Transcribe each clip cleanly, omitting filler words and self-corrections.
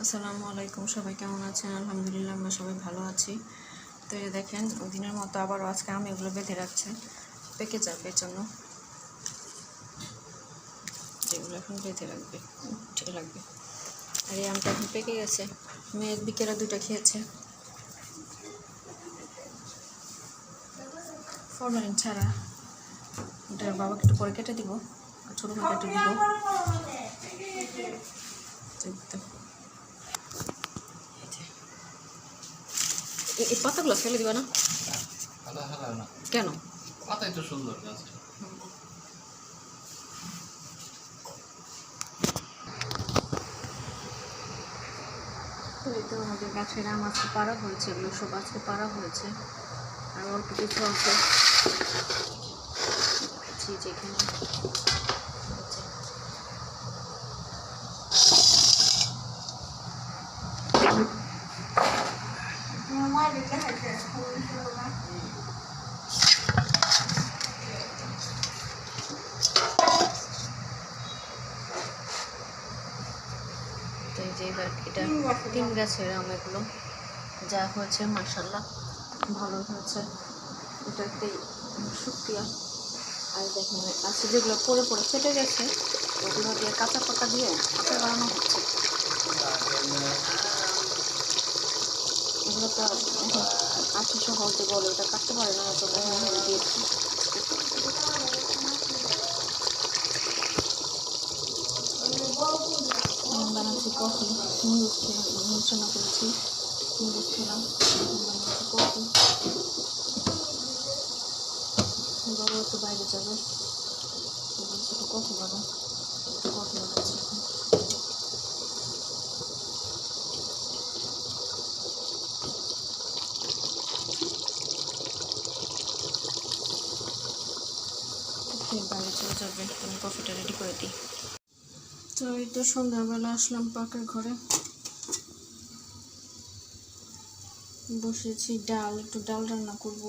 আসসালামু আলাইকুম, সবাই কেমন আছেন? আলহামদুলিল্লাহ আমরা সবাই ভালো আছি। তো এই দেখেন ওই দিনের মতো আবারও আজকে আমি এগুলো বেঁধে রাখছে, পেকে যাবে এর জন্য যেগুলো এখন বেঁধে রাখবে, ঠিক লাগবে। আর এই আমটা এখন পেকে গেছে, মেয়ে বিকেলে দুটো খেয়েছে ফরমালিন ছাড়া। ওটার বাবাকে একটু পরে কেটে দিব, আর ছোটো করে কেটে দিব। এই পাতাগুলো ফেলে দিবা না? কেন? পাতাই তো সুন্দর গাছ। তো এই তো আমাদের গাছের আম আজকে পাড়া হয়েছে, এগুলো সব আজকে পাড়া হয়েছে। আর অল্প কিছু আছে যেখানে তো এই যে এটা 3 গাছের আম, এগুলো যা হয়েছে মাশাআল্লাহ ভালো হয়েছে। এটা একটাই শুকরিয়া। আর দেখেন আছে যেগুলো পড়ে পড়ে ফেটে গেছে, ওগুলো দিয়ে কাঁচা পাতা দিয়ে আচার বানানো হচ্ছে। এগুলো তো এখন আশি সহজে বলে ওটা কাটতে পারে না, তো দিয়েছি। বানাচ্ছি কফি, নুডলস রান্না করেছি, নুডলস খেলাম, বানাচ্ছি কফি। বাবা একটু বাইরে যাবে, বলছি একটু কফি বাবা, কফি বানাচ্ছি এখন। বাইরে চলে যাবে, আমি কফিটা রেডি করে দিই। তো এই তো সন্ধ্যাবেলা আসলাম পাকের ঘরে, বসেছি ডাল, একটু ডাল রান্না করব।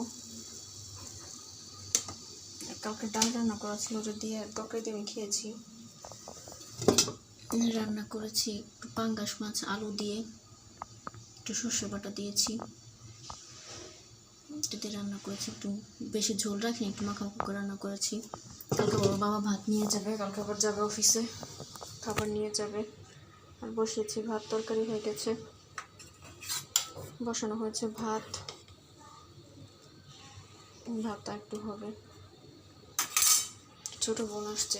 কালকে ডাল রান্না করা ছিল, ওটা দিয়ে তরকারি দিয়ে আমি খেয়েছি। রান্না করেছি একটু পাঙ্গাস মাছ আলু দিয়ে, একটু সর্ষে বাটা দিয়েছি, এটাতে রান্না করেছি। একটু বেশি ঝোল রাখিনি, একটু মাখা করে রান্না করেছি। কালকে বাবা ভাত নিয়ে যাবে, কালকে আবার যাবে অফিসে, খাবার নিয়ে যাবে। আর বসিয়েছি ভাত, তরকারি হয়ে গেছে, বসানো হয়েছে ভাত, ভাতটা একটু হবে। ছোটো বোন আসছে,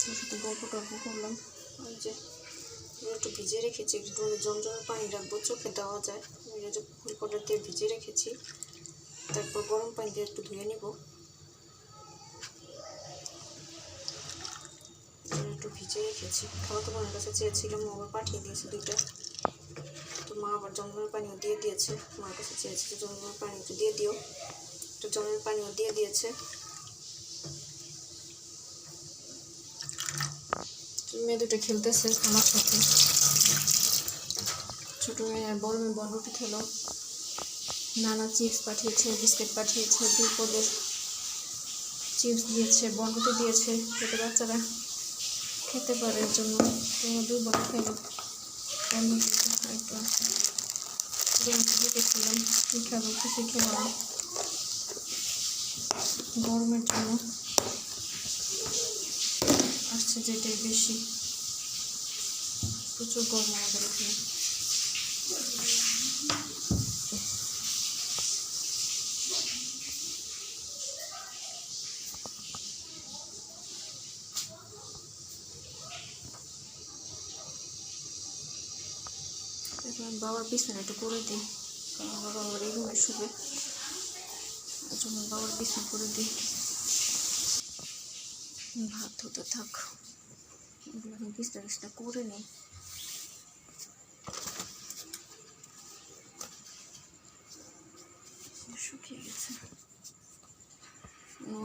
ওর সাথে গল্প টল্প করলাম। ওই যে একটু ভিজিয়ে রেখেছি, একটু জমজমের পানি রাখবো, চোখে দেওয়া যায়, ওই যে ফুল পাউডার দিয়ে ভিজিয়ে রেখেছি। তারপর গরম পানি দিয়ে একটু ধুয়ে নিব। একটু ভিজিয়ে রেখেছি, খাওয়াতে বোনের কাছে চেয়েছিলাম, মা আবার পাঠিয়ে দিয়েছে 2টা। তো মা আবার জমজমের পানিও দিয়ে দিয়েছে, মার কাছে চেয়েছে যে জমজমের পানি একটু দিয়ে দিও, একটু জমজমের পানিও দিয়ে দিয়েছে। মেয়ে দুটো খেলতেছে আমার সাথে, ছোটো মেয়ে আর বড় মেয়ে বরবটি খেলো। নানা চিপস পাঠিয়েছে, বিস্কিট পাঠিয়েছে, 2 পদের চিপস দিয়েছে, বরবটি দিয়েছে, যাতে বাচ্চারা খেতে পারে, এর জন্য। তোমরা 2 বোন খেলো, আরেকটু আছে খেলাম, কী খাবো কিছু খেলো না, গরমের জন্য আসছে যেটাই বেশি, প্রচুর গরম আমাদের এখানে। বাবার বিছানা একটু করে দিই, কারণ বাবা আমার এই রুমে শুবে, এর জন্য বাবার বিছানা করে দিই। ভাত হতে থাক, এখন বিছনা করে নিই। শুকিয়ে গেছে,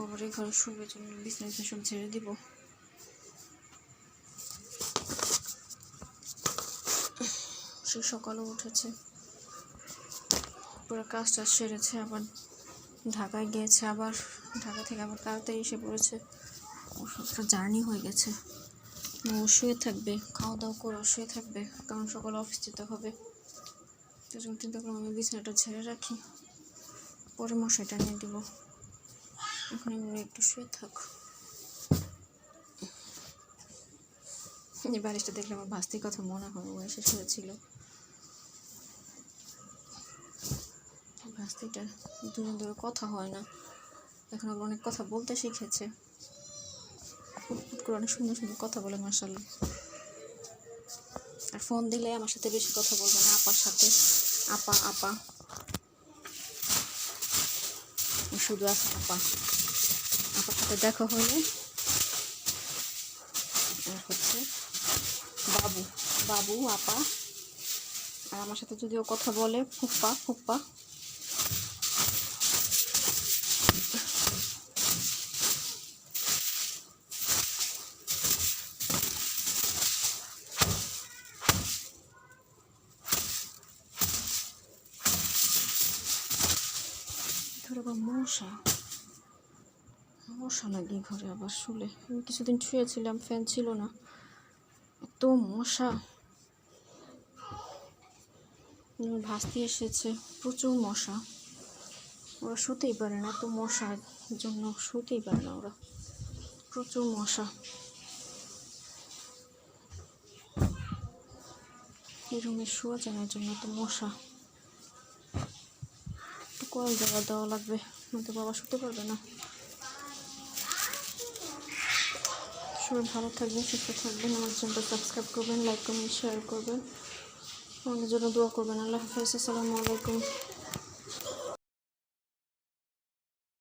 আবার এই ঘরে শুবে, জন্য বিছনা সব ঝেড়ে দিব। সে সকালে উঠেছে, পুরো কাজটা সেরেছে, আবার ঢাকায় গিয়েছে, আবার ঢাকা থেকে আবার তাড়াতাড়ি এসে পড়েছে। ওর সবটা জার্নি হয়ে গেছে, ও শুয়ে থাকবে, খাওয়া দাওয়া করে শুয়ে থাকবে, কারণ সকালে অফিস যেতে হবে। তো যখন চিন্তা করলাম আমি বিছানাটা ছেড়ে রাখি, পরে মশাইটা নিয়ে দিব। এখন এমনি একটু শুয়ে থাক। এই বালিশটা দেখলে আমার ভাস্তির কথা মনে হয়, ও এসে শুয়েছিল। ভাস্তিটা দুদিন ধরে কথা হয় না, এখন আবার অনেক কথা বলতে শিখেছে। ফুটফুট করে অনেক সুন্দর সুন্দর কথা বলে মাশাআল্লাহ। আর ফোন দিলে আমার সাথে বেশি কথা বলবে না, আপার সাথে আপা আপা, শুধু আছে আপা। আপার সাথে দেখা হলে আর হচ্ছে বাবু বাবু আপা। আর আমার সাথে যদিও কথা বলে ফুপ্পা ফুপ্পা। ঘরে আবার মশা মশা লাগে ঘরে আবার শুলে। আমি কিছুদিন শুয়েছিলাম, ফ্যান ছিল না, এত মশা। ভাস্তি এসেছে, প্রচুর মশা, ওরা শুতেই পারে না, এত মশার জন্য শুতেই পারে না ওরা, প্রচুর মশা। এই রুমে শোয়া যায় না, জন্য এত মশা। একটু কয়েল জায়গা দেওয়া লাগবে, নয়তো বাবা শুতে পারবে না। সবাই ভালো থাকবেন, সুস্থ থাকবেন, আমার চ্যানেলটা সাবস্ক্রাইব করবেন, লাইক কমেন্ট শেয়ার করবেন, আমাদের জন্য দোয়া করবেন। আল্লাহ হাফেজ, আসসালামু আলাইকুম।